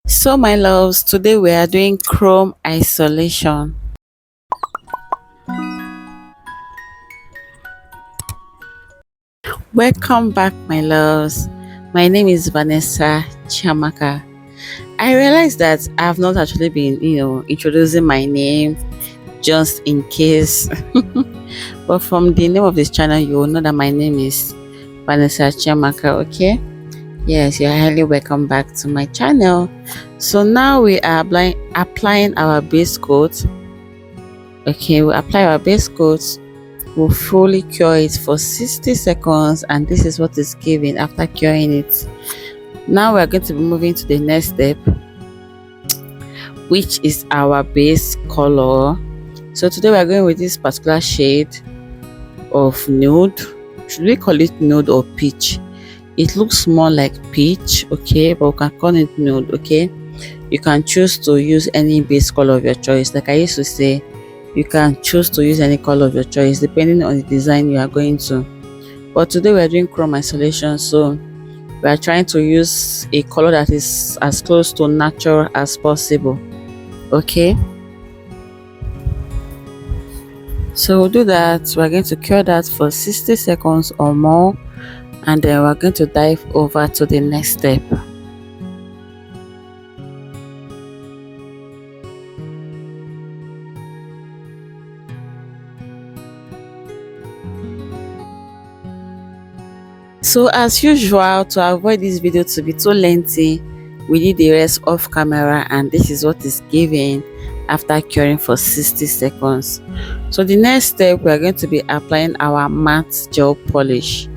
So my loves, today we are doing chrome isolation. Welcome back my loves. My name is Vanessa Chamaka. I realized that I have not actually been, introducing my name just in case. But from the name of this channel, you will know that my name is Vanessa Chamaka, okay? Yes, you're highly welcome back to my channel. So now we are applying our base coat. Okay, we apply our base coat. We'll fully cure it for 60 seconds, and this is what is given after curing it. Now we're going to be moving to the next step, which is our base color. So today we're going with this particular shade of nude. Should we call it nude or peach? It looks more like peach, okay, but we can call it nude, okay. You can choose to use any base color of your choice. Like I used to say, you can choose to use any color of your choice depending on the design you are going to. But today we are doing chrome isolation, so we are trying to use a color that is as close to natural as possible, okay. So we'll do that. We're going to cure that for 60 seconds or more, and then we're going to dive over to the next step. So as usual, to avoid this video to be too lengthy, we did the rest off camera, and this is what is given after curing for 60 seconds. So the next step, we are going to be applying our matte gel polish,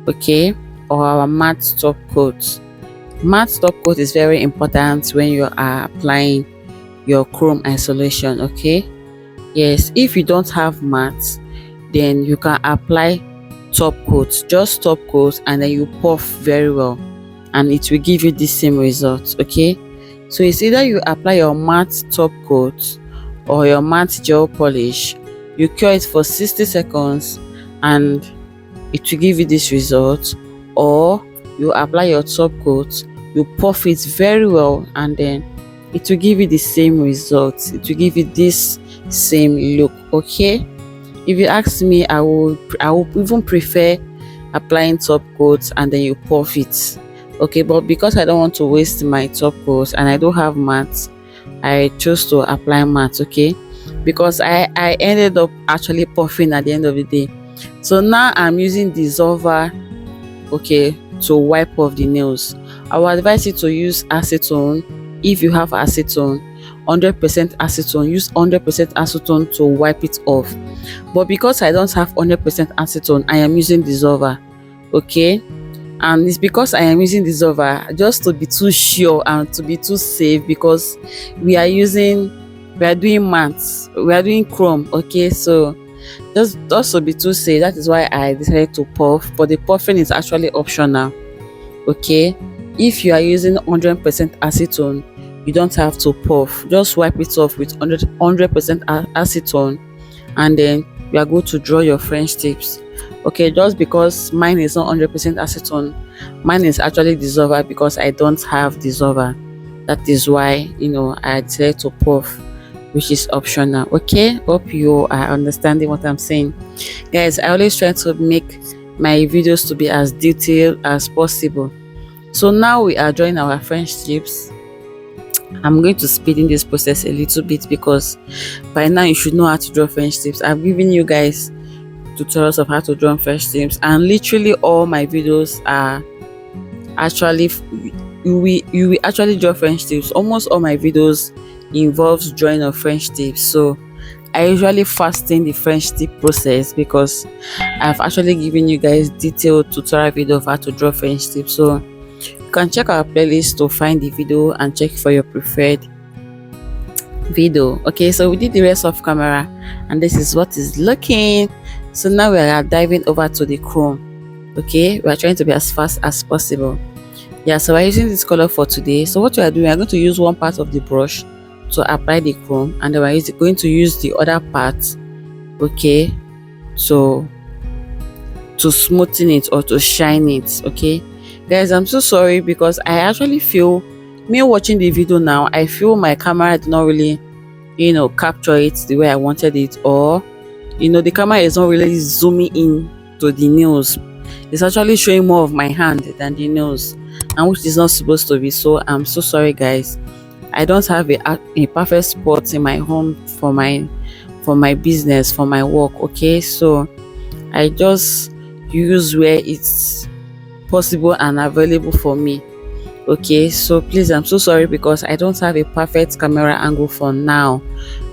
okay, or our matte top coat. Matte top coat is very important when you are applying your chrome isolation, okay. Yes, if you don't have matte, then you can apply top coat, just top coat, and then you puff very well, and it will give you the same result, okay. So it's either you apply your matte top coat or your matte gel polish, you cure it for 60 seconds and it will give you this result, or you apply your top coat, you puff it very well, and then it will give you the same result. It will give you this same look, okay. If you ask me, I would even prefer applying top coat and then you puff it, okay. But because I don't want to waste my top coat and I don't have matte, I chose to apply matte, okay, because I ended up actually puffing at the end of the day. So now I'm using dissolver, okay, to wipe off the nails. I would advise you to use acetone. If you have acetone, 100% acetone, use 100% acetone to wipe it off. But because I don't have 100% acetone, I am using dissolver, okay. And it's because I am using dissolver just to be too sure and to be too safe, because we are doing matte, we are doing chrome, okay. So just to be too safe, that is why I decided to puff. But the puffing is actually optional, okay. If you are using 100% acetone, you don't have to puff. Just wipe it off with 100% acetone, and then you are going to draw your French tips, okay. Just because mine is not 100% acetone, mine is actually dissolver, because I don't have dissolver. That is why, I decided to puff, which is optional, okay. Hope you are understanding what I'm saying, guys. I always try to make my videos to be as detailed as possible. So now we are drawing our French tips. I'm going to speed in this process a little bit, because by now you should know how to draw French tips. I've given you guys tutorials of how to draw French tips, and literally all my videos are actually you will actually draw French tips. Almost all my videos involves drawing of French tips. So I usually fasten the French tip process, because I've actually given you guys detailed tutorial video of how to draw French tips. So you can check our playlist to find the video and check for your preferred video, okay. So we did the rest of camera, and this is what is looking. So now we are diving over to the chrome, okay. We are trying to be as fast as possible. Yeah, so we're using this color for today. So what we are doing, we are going to use one part of the brush to apply the chrome, and then we're going to use the other part, okay, to smoothen it or to shine it, okay. Guys, I'm so sorry, because I actually feel me watching the video now, I feel my camera did not really, capture it the way I wanted it, or the camera is not really zooming in to the nails. It's actually showing more of my hand than the nails, and which is not supposed to be. So I'm so sorry, guys. I don't have a perfect spot in my home for my business, for my work. Okay, so I just use where it's possible and available for me. Okay, so please, I'm so sorry because I don't have a perfect camera angle for now.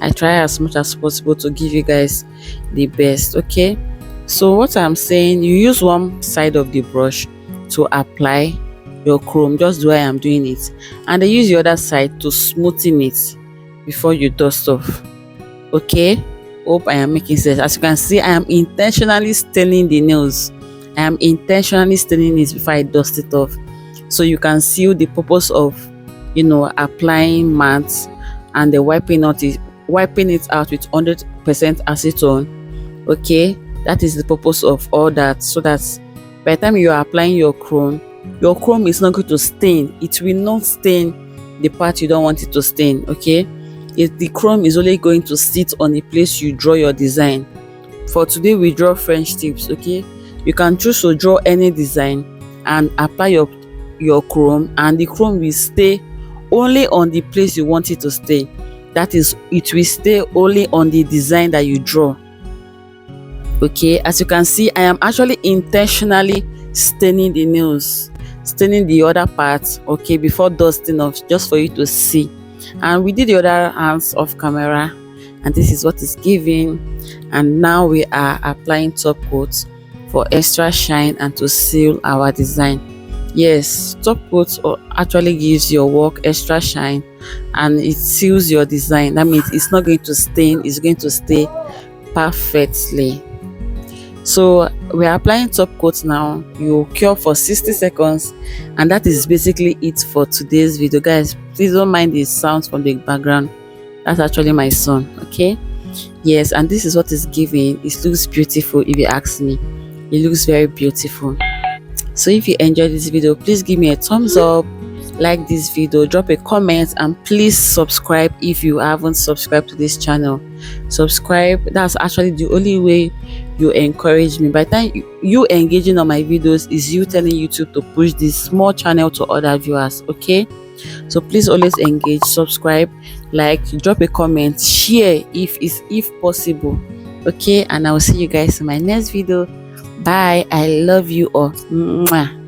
I try as much as possible to give you guys the best. Okay, so what I'm saying, you use one side of the brush to apply your chrome, just the way I am doing it, and then use the other side to smoothen it before you dust off. Okay, hope I am making sense. As you can see, I am intentionally staining the nails. I am intentionally staining it before I dust it off, so you can see the purpose of applying matte and then wiping it out with 100% acetone. Okay, that is the purpose of all that, so that by the time you are applying your chrome is not going to stain. It will not stain the part you don't want it to stain. Okay, the chrome is only going to sit on the place you draw your design. For today we draw French tips. Okay, you can choose to draw any design and apply your chrome, and the chrome will stay only on the place you want it to stay. That is, it will stay only on the design that you draw. Okay, as you can see, I am actually intentionally staining the nails, staining the other parts, okay, before dusting off, just for you to see. And we did the other hands off camera, and this is what is giving. And now we are applying top coat for extra shine and to seal our design. Yes, top coat actually gives your work extra shine and it seals your design. That means it's not going to stain, it's going to stay perfectly. So we are applying top coat now. You cure for 60 seconds, and that is basically it for today's video. Guys, please don't mind the sounds from the background. That's actually my son. Okay, yes, and this is what is giving. It looks beautiful. If you ask me, it looks very beautiful. So if you enjoyed this video, please give me a thumbs up, like this video, drop a comment, and please subscribe if you haven't subscribed to this channel. Subscribe. That's actually the only way you encourage me. By the time you engaging on my videos is you telling YouTube to push this small channel to other viewers. Okay, so please always engage, subscribe, like, drop a comment, share if possible. Okay, and I will see you guys in my next video. Bye. I love you all. Mwah.